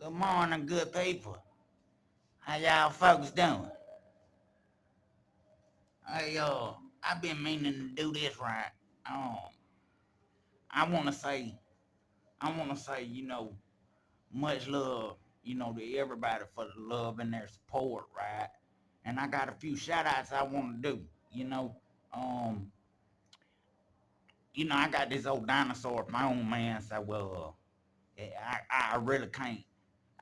Good morning, good people. How y'all folks doing? Hey, I've been meaning to do this right. Um, I wanna say, much love, to everybody for the love and their support, right? And I got a few shout outs I wanna do, you know. Um, I got this old dinosaur phone, man, so I really can't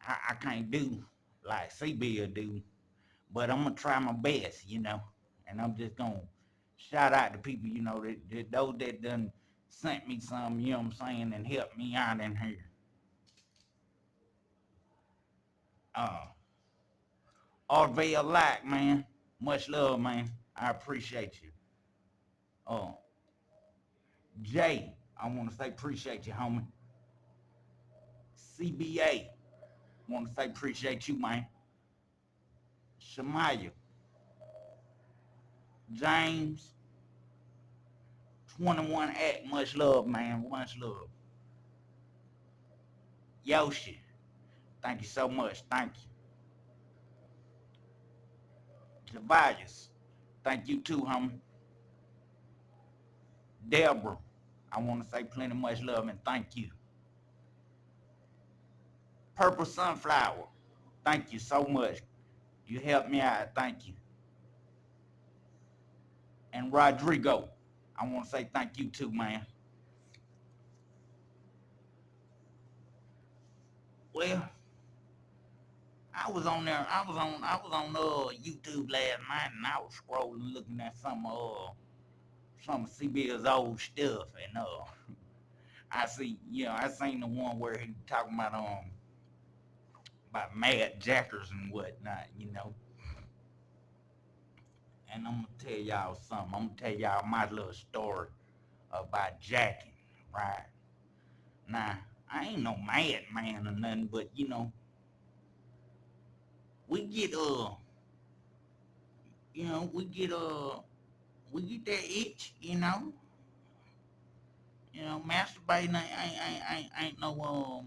I can't do like C-Bill do, but I'm gonna try my best, and I'm just gonna shout out to people, that those that done sent me some, you know what I'm saying, and helped me out in here. Uh, Arvell Lack, man, much love, man. I appreciate you. Uh, Jay, I want to say appreciate you, homie. CBA, want to say appreciate you, man. Shamaya, James, 21 Act, much love, man, much love. Yoshi, thank you so much, thank you. Tobias, thank you too, homie. Deborah, I want to say plenty much love and thank you. Purple Sunflower, thank you so much. You helped me out, thank you. And Rodrigo, I want to say thank you too, man. Well, I was on YouTube last night and I was scrolling looking at some of CB's old stuff and I seen the one where he talking about mad jackers and whatnot. And I'm gonna tell y'all something. I'm gonna tell y'all my little story about jacking, right? Now, I ain't no mad man or nothing, but we get you know, we get that itch, masturbating ain't no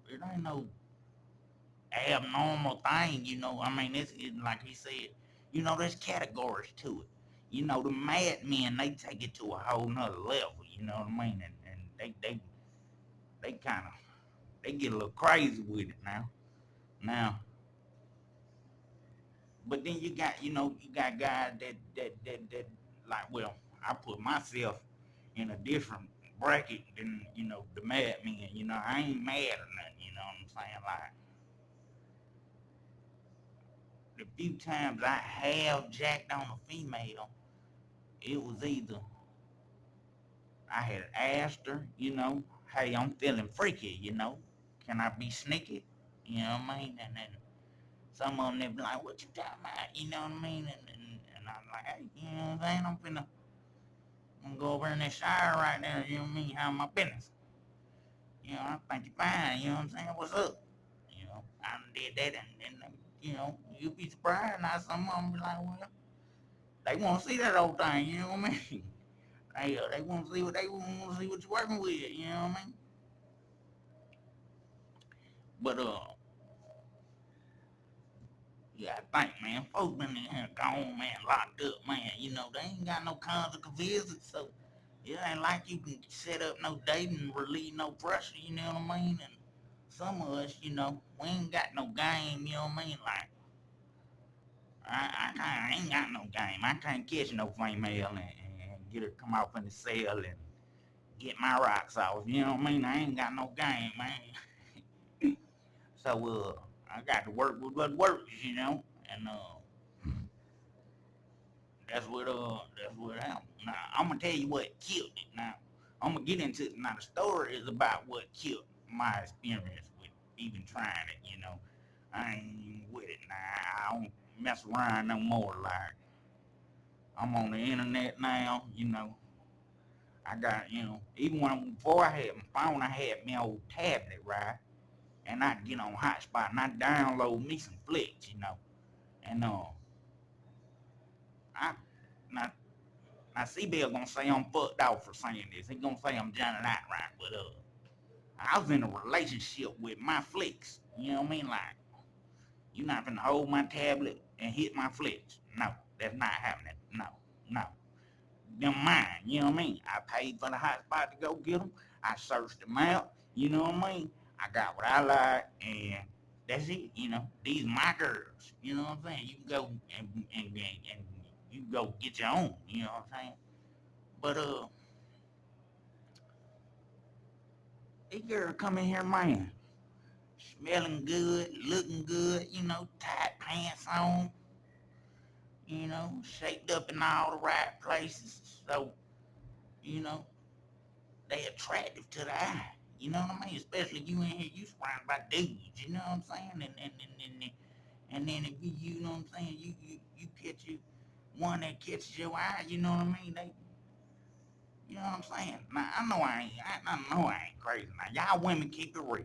it ain't no abnormal thing, I mean, it's like he said, there's categories to it. The mad men, they take it to a whole nother level, you know what I mean? And they kind of, they get a little crazy with it now. But then you got guys that like, well, I put myself in a different bracket than, the mad men. I ain't mad or nothing, you know what I'm saying? Like, the few times I have jacked on a female, it was either I had asked her, hey, I'm feeling freaky, can I be sneaky? You know what I mean? And then some of them they be like, what you talking about? You know what I mean? And I'm like, hey, you know what I'm saying? I'm gonna go over in that shower right there, you know what I mean? How my business? I think you fine, you know what I'm saying? What's up? I done did that and you'll be surprised now some of them be like, well, they wanna see that old thing, you know what I mean? They want to see what you're working with. You know what I mean? But yeah, I think, man, folks been in here gone, man, locked up, man. They ain't got no consequence visits, so it ain't like you can set up no date and relieve no pressure. You know what I mean? And some of us, we ain't got no game. You know what I mean? Like I ain't got no game. I can't catch no female and get her come off in the cell and get my rocks off. You know what I mean? I ain't got no game, man. So I got to work with what works, and that's what happened. Now I'm gonna tell you what killed it. Now I'm gonna get into it. Now the story is about what killed my experience with even trying it. I ain't with it now. I don't mess around no more. Like I'm on the internet now. I got even before I had my phone, I had my old tablet, right? And I'd get on hotspot and I'd download me some flicks, And I now now C Bill gonna say I'm fucked out for saying this. He gonna say I'm Johnny Night right, but I was in a relationship with my flicks. You know what I mean? Like, you're not gonna hold my tablet and hit my flicks. No, that's not happening. No, no. They're mine. You know what I mean? I paid for the hotspot to go get them. I searched them out. You know what I mean? I got what I like, and that's it. You know, these my girls. You know what I'm saying? You can go and you can go get your own. You know what I'm saying? But this girl come in here, man, smelling good, looking good. You know, tight pants on. You know, shaped up in all the right places. So, you know, they attractive to the eye. You know what I mean? Especially you in here, you surrounded by dudes. You know what I'm saying? And then if you know what I'm saying, you catch you one that catches your eye. You know what I mean? You know what I'm saying? Now I know I know I ain't crazy. Now y'all women keep it real.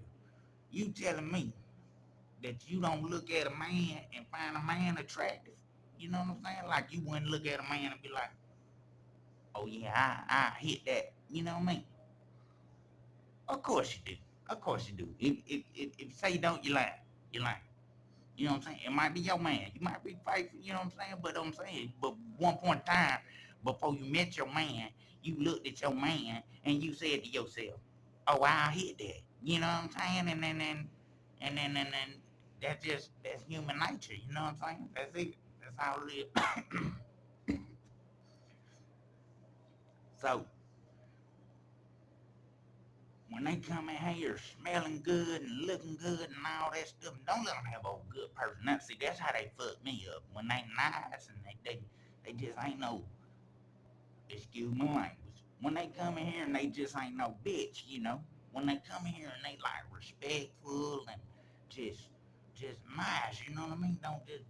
You telling me that you don't look at a man and find a man attractive? You know what I'm saying? Like you wouldn't look at a man and be like, oh yeah, I hit that. You know what I mean? Of course you do. Of course you do. If you say you don't, you lying. You lying. You know what I'm saying? It might be your man. You might be faithful, you know what I'm saying? But I'm saying, but one point in time, before you met your man, you looked at your man and you said to yourself, oh, I'll hit that. You know what I'm saying? And then that's human nature, you know what I'm saying? That's it. That's how it is. So when they come in here smelling good and looking good and all that stuff, don't let them have a good personality. See, that's how they fuck me up. When they nice and they just ain't no, excuse my language. When they come in here and they just ain't no bitch, you know. When they come in here and they like respectful and just just nice, you know what I mean? Don't just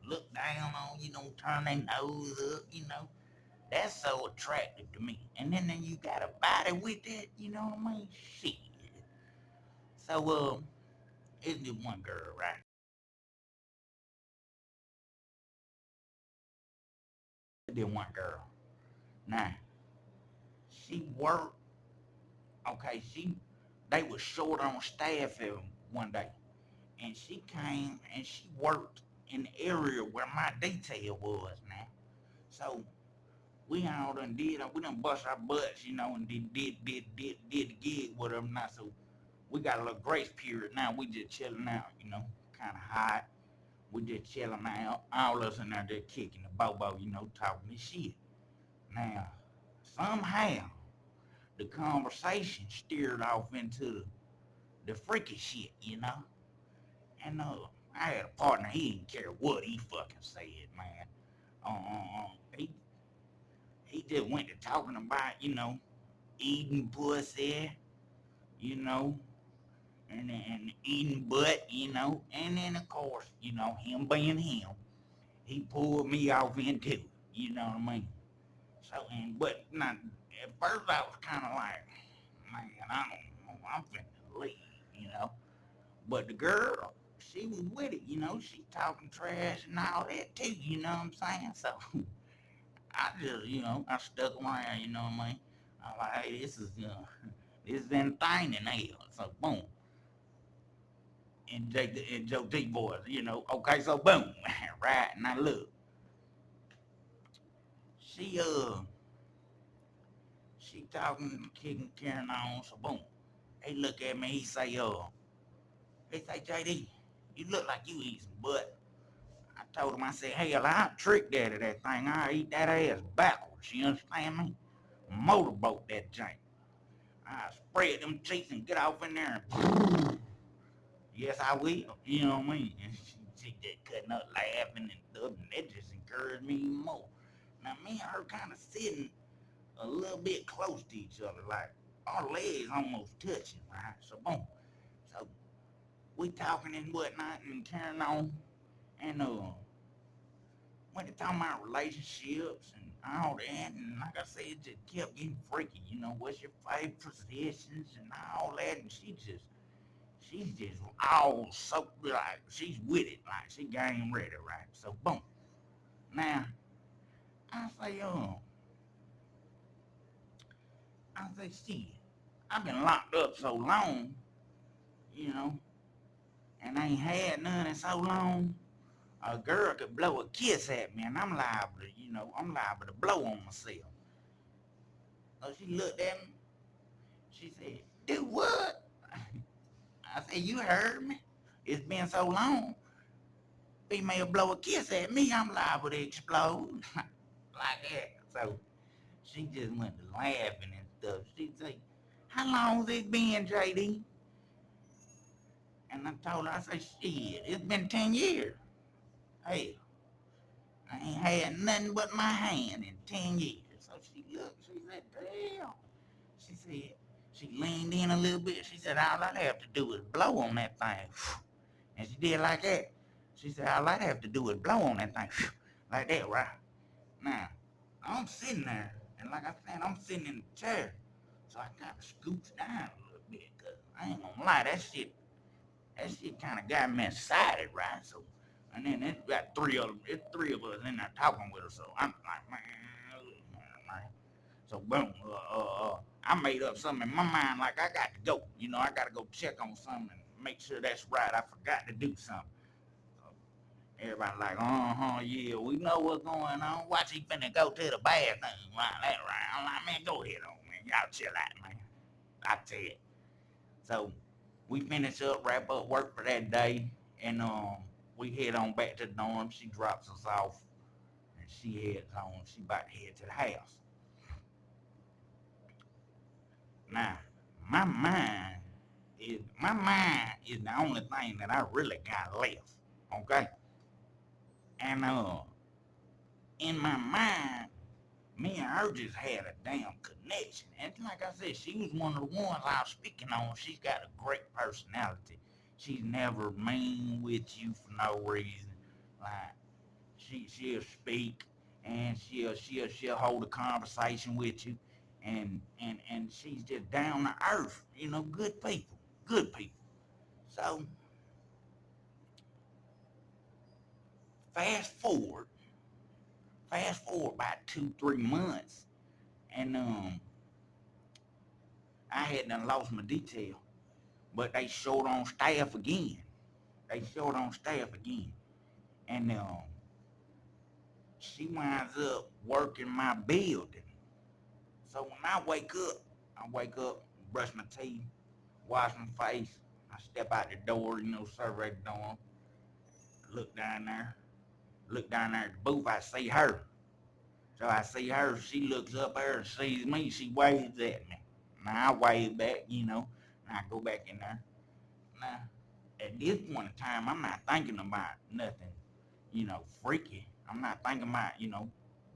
look down on you, don't turn their nose up, you know. That's so attractive to me. And then you got a body with that, you know what I mean? Shit. So, it's just one girl, right? It's just one girl. Now, she worked, okay, they was short on staff one day. And she came and she worked in the area where my detail was now. So, we done bust our butts, you know, and did the gig with them now. So, we got a little grace period now. We just chilling out, you know, kind of hot. We just chilling out. All of us in there just kicking the bobo, you know, talking this shit. Now, somehow, the conversation steered off into the freaky shit, you know? And I had a partner, he didn't care what he fucking said, man. He, he just went to talking about, you know, eating pussy, you know, and eating butt, you know. And then, of course, you know, him being him, he pulled me off into it, you know what I mean? So, but not, at first I was kind of like, man, I don't know, I'm finna leave, you know. But the girl, she was with it, you know. She talking trash and all that too, you know what I'm saying? So I just, you know, I stuck around, you know what I mean? I'm like, hey, this is entertaining hell. So boom, and Joe T boys, you know. Okay, so boom, right? Now look, she she talking, kicking, carrying on. So boom, he look at me, he say, JD, you look like you eat some butt. I told him, I said, hell, I trick daddy that thing. I eat that ass backwards. You understand me? Motorboat that jank. I spread them cheeks and get off in there and yes, I will. You know what I mean? And she just cutting up laughing and stuff, and that just encouraged me even more. Now, me and her kind of sitting a little bit close to each other, like our legs almost touching, right? So, boom. So, we talking and whatnot and carrying on. And when they talking about relationships and all that, and like I said, it just kept getting freaky. You know, what's your favorite positions and all that, and she's just all so like she's with it, like she game ready, right? So boom. Now I say, I say, shit. I've been locked up so long, you know, and I ain't had none in so long. A girl could blow a kiss at me, and I'm liable to, I'm liable to blow on myself. So she looked at me. She said, "Do what?" I said, "You heard me. It's been so long. Female blow a kiss at me, I'm liable to explode like that." So she just went to laughing and stuff. She said, "How long's it been, JD?" And I told her, I said, "Shit, it's been 10 years. Hey, I ain't had nothing but my hand in 10 years." So she looked, she said, "Damn." She said, she leaned in a little bit. She said, "All I have to do is blow on that thing." And she did like that. She said, "All I have to do is blow on that thing." Like that, right? Now, I'm sitting there, and like I said, I'm sitting in the chair. So I kind of scoots down a little bit, because I ain't gonna lie, that shit kind of got me excited, right? So, and then it's got it's three of us in there talking with her. So I'm like, man. So boom, I made up something in my mind, like I got to go. I got to go check on something and make sure that's right. I forgot to do something. So everybody like, yeah, we know what's going on. Watch, he finna go to the bathroom. Like that, right? I'm like, man, go ahead on, man. Y'all chill out, man. I tell you. So we finish up, wrap up work for that day, and we head on back to the dorm. She drops us off, and she heads home. She about to head to the house. Now, my mind is the only thing that I really got left. Okay, and in my mind, me and her just had a damn connection. And like I said, she was one of the ones I was speaking on. She's got a great personality. She's never mean with you for no reason. Like she'll speak, and she'll hold a conversation with you, and she's just down to earth. Good people, good people. So fast forward, fast forward about 2 3 months, and I had done lost my detail, but they short on staff again. They short on staff again, and she winds up working my building. So when I wake up, brush my teeth, wash my face. I step out the door, survey the door, look down there, at the booth. I see her. So I see her. She looks up there and sees me. She waves at me. Now I wave back, and I go back in there. Now, at this point in time, I'm not thinking about nothing, freaky. I'm not thinking about,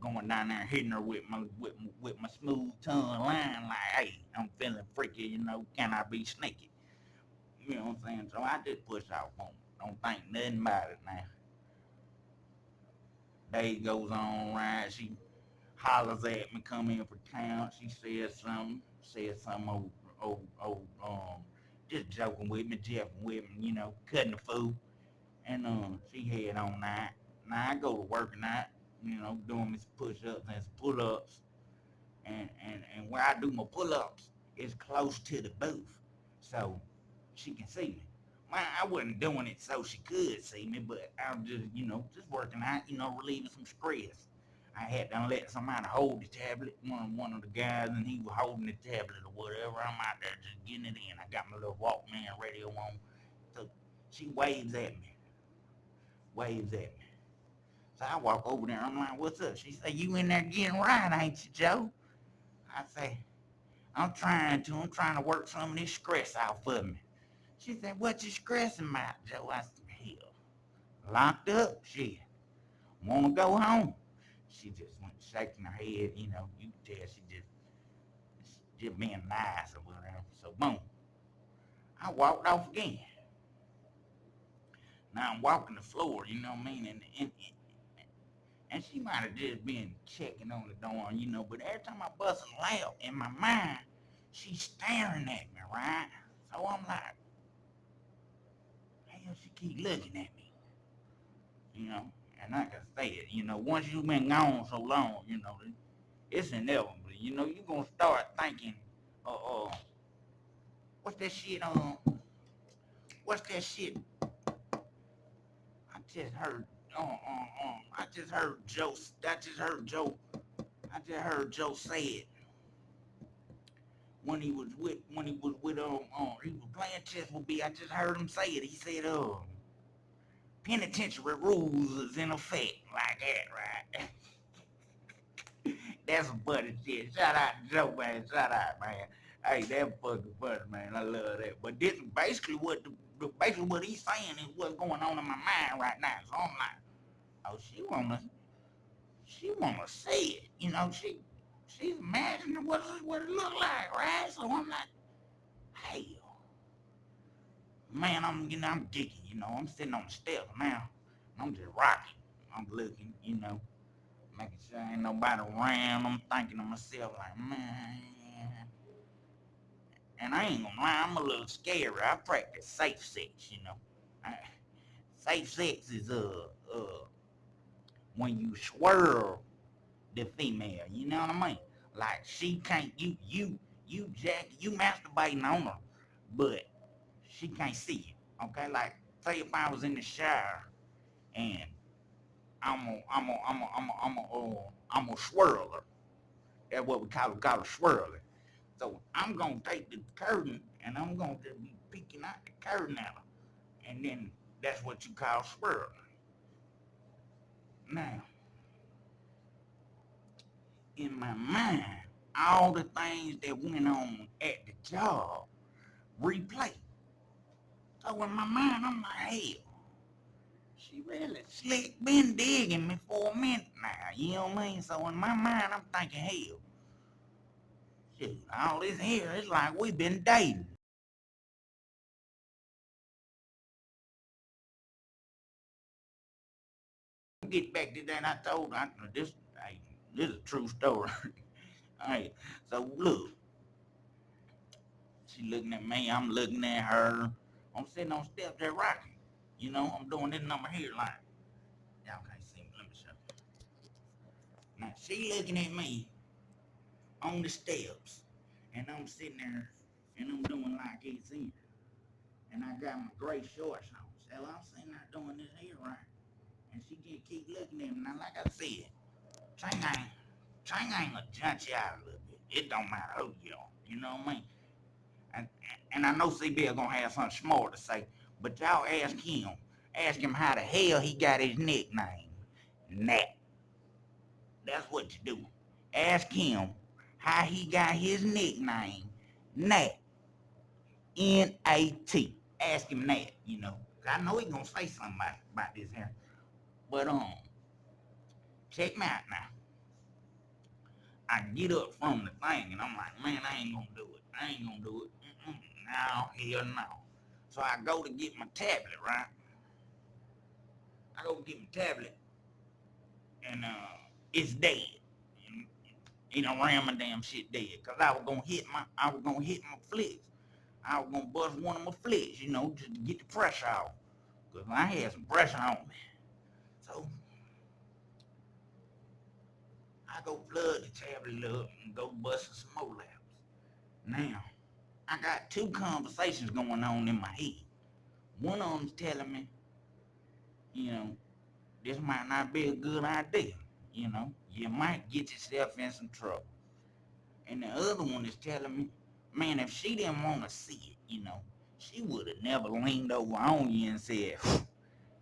going down there and hitting her with my smooth tongue line like, "Hey, I'm feeling freaky, can I be sneaky?" You know what I'm saying? So I just push off on it. Don't think nothing about it now. Day goes on, right? She hollers at me, come in for town. She said something just joking with me, jeffing with me, cutting the fool. And she head on that. Now I go to work and doing these push-ups and pull-ups. And where I do my pull-ups is close to the booth. So she can see me. Well, I wasn't doing it so she could see me, but I was just working out, relieving some stress. I had to let somebody hold the tablet, one of the guys, and he was holding the tablet or whatever. I'm out there just getting it in. I got my little Walkman radio on. So she waves at me. So I walk over there. I'm like, "What's up?" She said, "You in there getting right, ain't you, Joe?" I say, I'm trying to work some of this stress out for me." She said, "What you stressing about, Joe?" I said, "Hell, locked up, shit. Wanna go home?" She just went shaking her head, you could tell she just being nice or whatever. So boom, I walked off again. Now I'm walking the floor, you know what I mean? And she might have just been checking on the door, but every time I bust a laugh in my mind, she's staring at me, right? So I'm like, hell, she keep looking at me, you know? And like I said, once you've been gone so long, it's inevitable. You're going to start thinking, uh, uh, what's that shit? What's that shit? I just heard. I just heard Joe. I just heard Joe. I just heard Joe say it when he was with he was playing chess with me. I just heard him say it. He said penitentiary rules is in effect like that, right? That's some funny shit. Shout out to Joe, man. Shout out, man. Hey, that fucking funny, man. I love that. But this is basically basically what he's saying is what's going on in my mind right now. So I'm like, oh, she wanna see it. You know, she's imagining what it look like, right? So I'm like, hey, man, I'm digging. You know, I'm sitting on the steps now. I'm just rocking. I'm looking, you know, making sure ain't nobody around. I'm thinking to myself like, man. And I ain't gonna lie, I'm a little scary. I practice safe sex, you know. I, safe sex is when you swirl the female, you know what I mean? Like she can't you masturbating on her, but she can't see you. Okay, like say if I was in the shower and I'm a swirler. That's what we call a swirler. So I'm gonna take the curtain and I'm gonna just be peeking out the curtain at her. And then that's what you call swirling. Now, in my mind, all the things that went on at the job replay. So in my mind, I'm like, hell, she really slick been digging me for a minute now. You know what I mean? So in my mind, I'm thinking, hell, shit, all this here, it's like we've been dating. Get back to that, I told her, this is a true story. All right, so look, she looking at me, I'm looking at her. I'm sitting on steps there rocking. You know, I'm doing this number here like, y'all can't see me, let me show you. Now she looking at me on the steps, and I'm sitting there, and I'm doing like it's in. And I got my gray shorts on. So I'm sitting there doing this here right. And she just keep looking at me. Now, like I said, Chang ain't gonna judge you out a little bit. It don't matter who you are. You know what I mean? And, and I know CB gonna have something smart to say, but y'all ask him. Ask him how the hell he got his nickname. Nat. That's what you do. Ask him how he got his nickname. Nat. N-A-T. Ask him that, you know. I know he gonna say something about this here. But check me out now. I get up from the thing and I'm like, man, I ain't gonna do it. I ain't gonna do it. Mm-mm. No, hell no. So I go to get my tablet, right? I go to get my tablet and it's dead. And, you know, ran my damn shit dead. Cause I was gonna hit my flicks. I was gonna bust one of my flicks, you know, just to get the pressure off. Cause I had some pressure on me. So I go plug the tablet up and go busting some more laps. Now, I got two conversations going on in my head. One of them's telling me, you know, this might not be a good idea. You know, you might get yourself in some trouble. And the other one is telling me, man, if she didn't want to see it, you know, she would have never leaned over on you and said,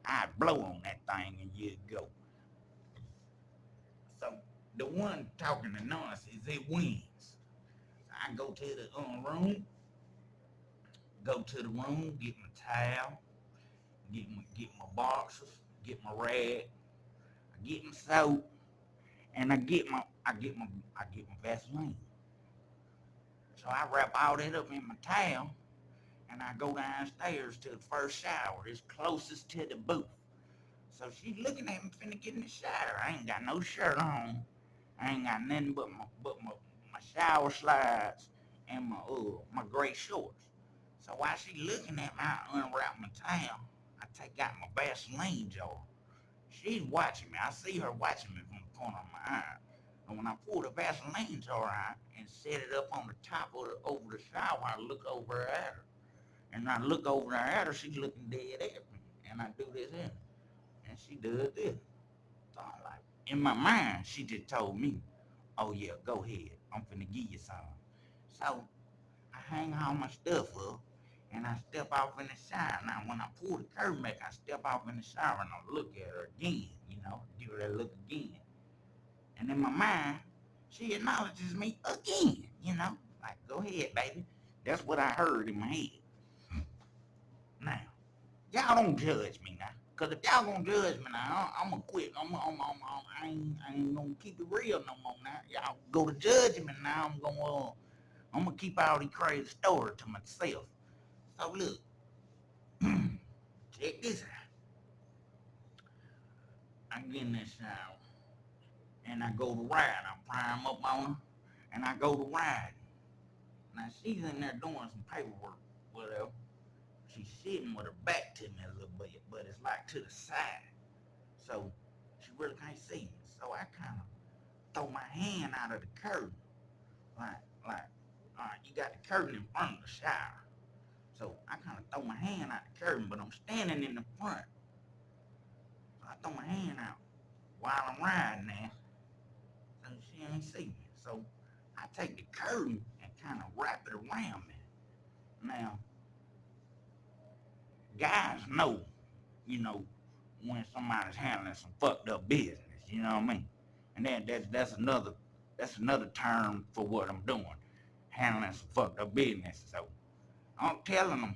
I'd blow on that thing and you'd go. So the one talking to nonsense, it wins. I go to the room, get my towel, get my boxers, get my rag, I get my soap, and I get my Vaseline. So I wrap all that up in my towel, and I go downstairs to the first shower. It's closest to the booth. So she's looking at me finna get in the shower. I ain't got no shirt on. I ain't got nothing but my shower slides and my gray shorts. So while she looking at me, I unwrap my towel. I take out my Vaseline jar. She's watching me. I see her watching me from the corner of my eye. So when I pull the Vaseline jar out and set it up on the top of over the shower, I look over at her. And I look over at her, she's looking dead at me. And I do this here. And she does this. So I'm like, in my mind, she just told me, oh yeah, go ahead. I'm finna give you some. So I hang all my stuff up and I step off in the shower. Now when I pull the curtain back, I step off in the shower and I look at her again, give her that look again. And in my mind, she acknowledges me again, like, go ahead, baby. That's what I heard in my head. Now, y'all don't judge me now. Cause if y'all gonna judge me now, I'm gonna quit. I ain't gonna keep it real no more now. Y'all go to judging me now. I'm gonna keep all these crazy stories to myself. So look, check this out. I get in that shower and I go to ride. I prime up on her and I go to ride. Now she's in there doing some paperwork, whatever. She's sitting with her back to me a little bit, but it's like to the side. So she really can't see me. So I kind of throw my hand out of the curtain. Like, all right, you got the curtain in front of the shower. So I kind of throw my hand out the curtain, but I'm standing in the front. So I throw my hand out while I'm riding there. So she ain't see me. So I take the curtain and kind of wrap it around me. Now, guys know, you know, when somebody's handling some fucked up business, you know what I mean? And that's another term for what I'm doing, handling some fucked up business. So I'm telling them,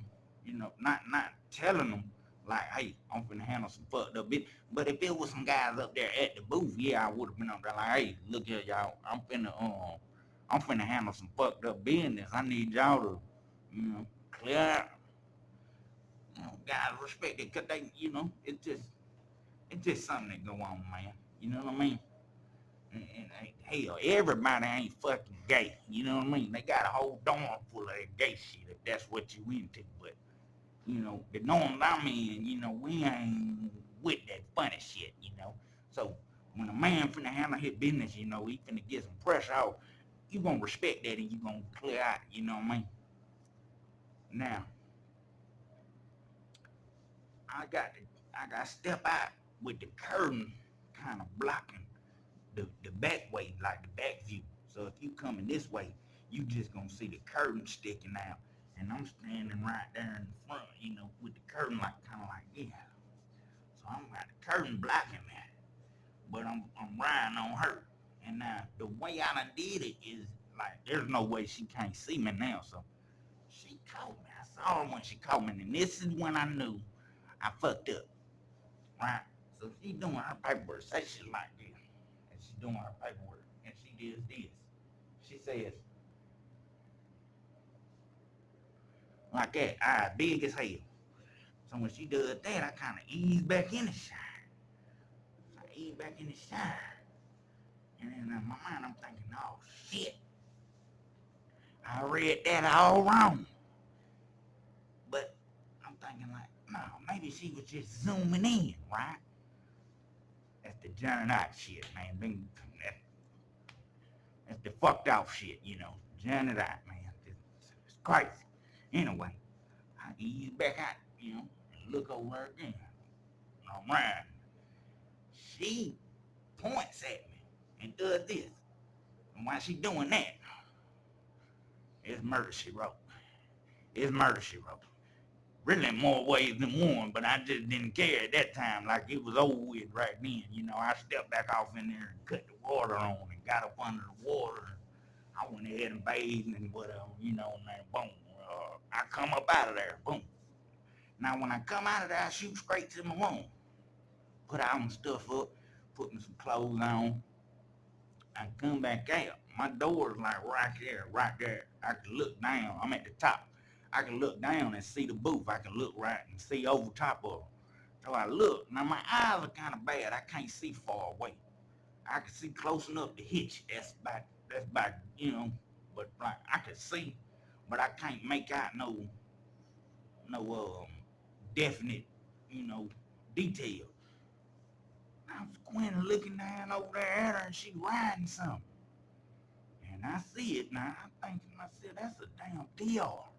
not telling them like, hey, I'm finna handle some fucked up business. But if it was some guys up there at the booth, yeah, I would have been up there like, hey, look here, y'all, I'm finna handle some fucked up business. I need y'all to, clear out. Guys respect it, cause they, it's just something that go on, man. You know what I mean? And hell, everybody ain't fucking gay. You know what I mean? They got a whole dorm full of that gay shit if that's what you into. But the norm I'm in, we ain't with that funny shit. So when a man finna handle his business, he finna get some pressure out. You gonna respect that and you gonna clear out. You know what I mean? Now I got to step out with the curtain kind of blocking the back way, like the back view. So if you coming this way, you just gonna see the curtain sticking out. And I'm standing right there in the front, with the curtain like kind of like yeah. So I'm got the curtain blocking that. But I'm riding on her. And now the way I done did it is like there's no way she can't see me now. So she caught me. I saw her when she caught me. And this is when I knew I fucked up. Right? So she doing her paperwork. Say shit like this. And she doing her paperwork. And she does this. She says, like that, eyes big as hell. So when she does that, I kind of ease back in the shower. So I ease back in the shower. And then in my mind, I'm thinking, oh shit, I read that all wrong. But I'm thinking like, no, maybe she was just zooming in, right? That's the Johnny Knott shit, man. That's the fucked off shit. Johnny Knott, man. It's crazy. Anyway, I ease back out, and look over again. I'm riding. She points at me and does this. And while she doing that, it's murder she wrote. It's murder she wrote. Really in more ways than one, but I just didn't care at that time. Like it was over with right then. I stepped back off in there and cut the water on and got up under the water. I went ahead and bathed and whatever, and then boom. I come up out of there, boom. Now when I come out of there, I shoot straight to my room. Put all my stuff up, put me some clothes on. I come back out. My door is like right there, right there. I can look down. I'm at the top. I can look down and see the booth. I can look right and see over top of it. So I look. Now my eyes are kind of bad. I can't see far away. I can see close enough to hit you. That's about. But like I can see, but I can't make out no definite, detail. I'm squinting, looking down over there at her, and she riding something. And I see it now. I'm thinking to myself, that's a damn DR.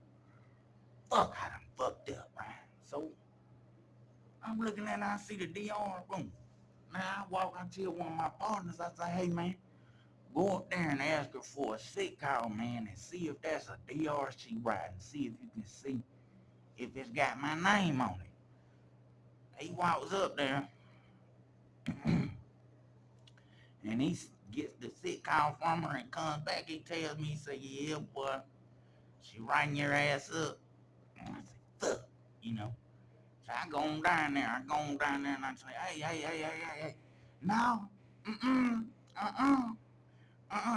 Fuck, I done fucked up, right? So I'm looking at it, I see the DR, boom. Now I walk, I tell one of my partners, I say, hey man, go up there and ask her for a sick call, man, and see if that's a DR she riding. See if you can see if it's got my name on it. He walks up there and he gets the sick call from her and comes back. He tells me, he say, yeah, boy, she riding your ass up. And I say, fuck, you know. So I go on down there. And I say, hey. No,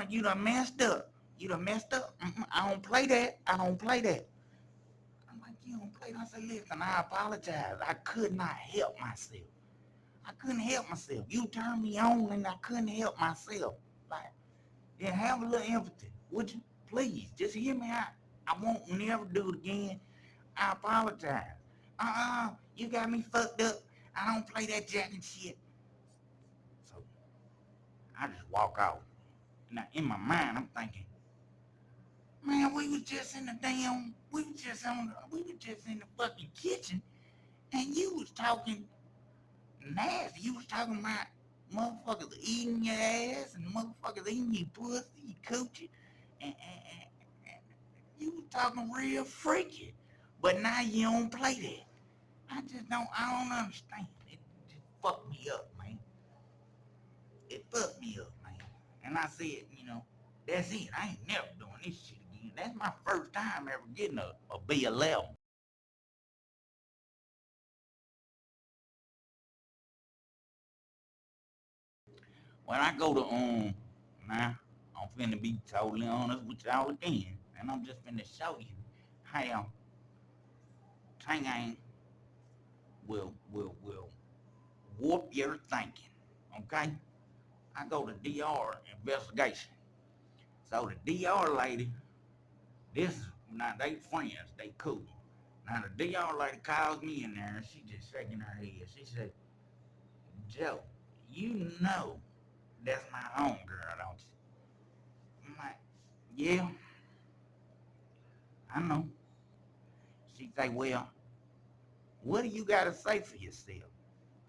you done messed up. I don't play that. I'm like, you don't play that? I said, listen, I apologize. I could not help myself. You turned me on and I couldn't help myself. Like, yeah, have a little empathy. Would you? Please, just hear me out. I won't never do it again. I apologize. You got me fucked up. I don't play that jack and shit. So I just walk out. Now in my mind, I'm thinking, man, we was just in the fucking kitchen, and you was talking nasty. You was talking about motherfuckers eating your ass and motherfuckers eating your pussy, your coochie, and you was talking real freaky. But now you don't play that. I don't understand. It just fucked me up, man. It fucked me up, man. And I said, that's it. I ain't never doing this shit again. That's my first time ever getting a B11. When I go to now I'm finna be totally honest with y'all again, and I'm just finna show you how Tang will warp your thinking. Okay? I go to DR investigation. So the DR lady, this is now they friends, they cool. Now the DR lady calls me in there and she just shaking her head. She said, Joe, you know that's my homegirl, don't you? I'm like, yeah, I know. She say, well, what do you gotta say for yourself?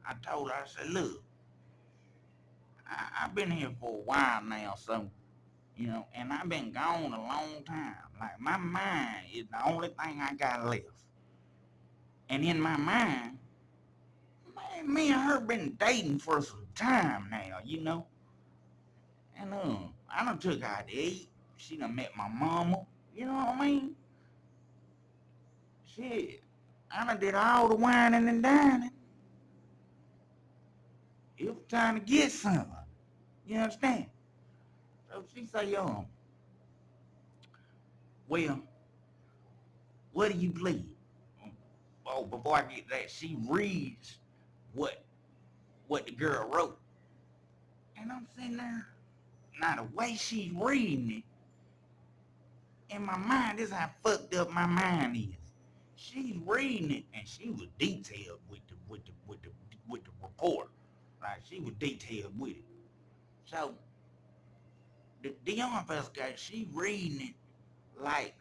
I told her, I said, look, I've been here for a while now, so and I've been gone a long time. Like my mind is the only thing I got left. And in my mind, man, me and her been dating for some time now. And I done took her out to eat. She done met my mama. You know what I mean? Shit. I done did all the whining and dining. It was time to get some. You understand? So she say, well, what do you plead? Oh, before I get that, she reads what what the girl wrote. And I'm sitting there. Now the way she's reading it, in my mind, this is how fucked up my mind is. She's reading it and she was detailed with the report. Like she was detailed with it. So the Dion investigator, she reading it like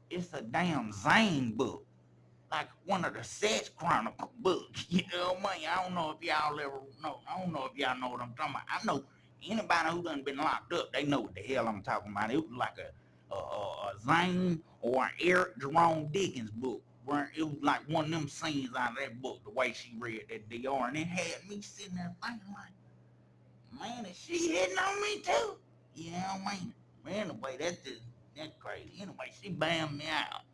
it's a damn Zane book. Like one of the Sex Chronicle books. You know what I mean? I don't know if y'all ever know. I don't know if y'all know what I'm talking about. I know anybody who done been locked up, they know what the hell I'm talking about. It was like a Zane or an Eric Jerome Dickens book, where it was like one of them scenes out of that book, the way she read that DR, and it had me sitting there thinking like, man, is she hitting on me too? You know what I mean? But anyway, that's crazy. Anyway, she bammed me out.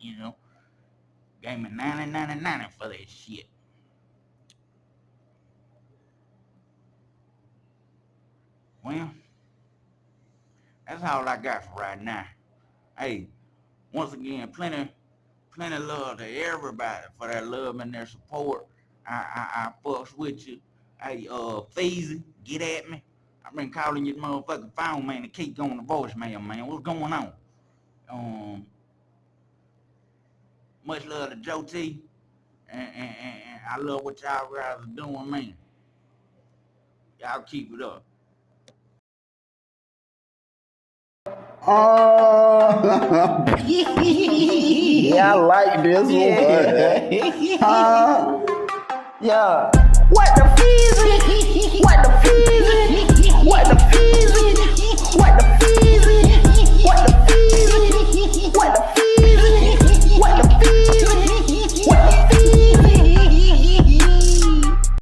Gave me 90 for that shit. Well, that's all I got for right now. Hey, once again, plenty love to everybody for their love and their support. I fucks with you. Hey, Feezy, get at me. I've been calling your motherfucking phone, man, to keep going to voicemail, man. What's going on? Um, much love to Joe T. And I love what y'all guys are doing, man. Y'all keep it up. Yeah, I like this one. Yeah. What the fees? What the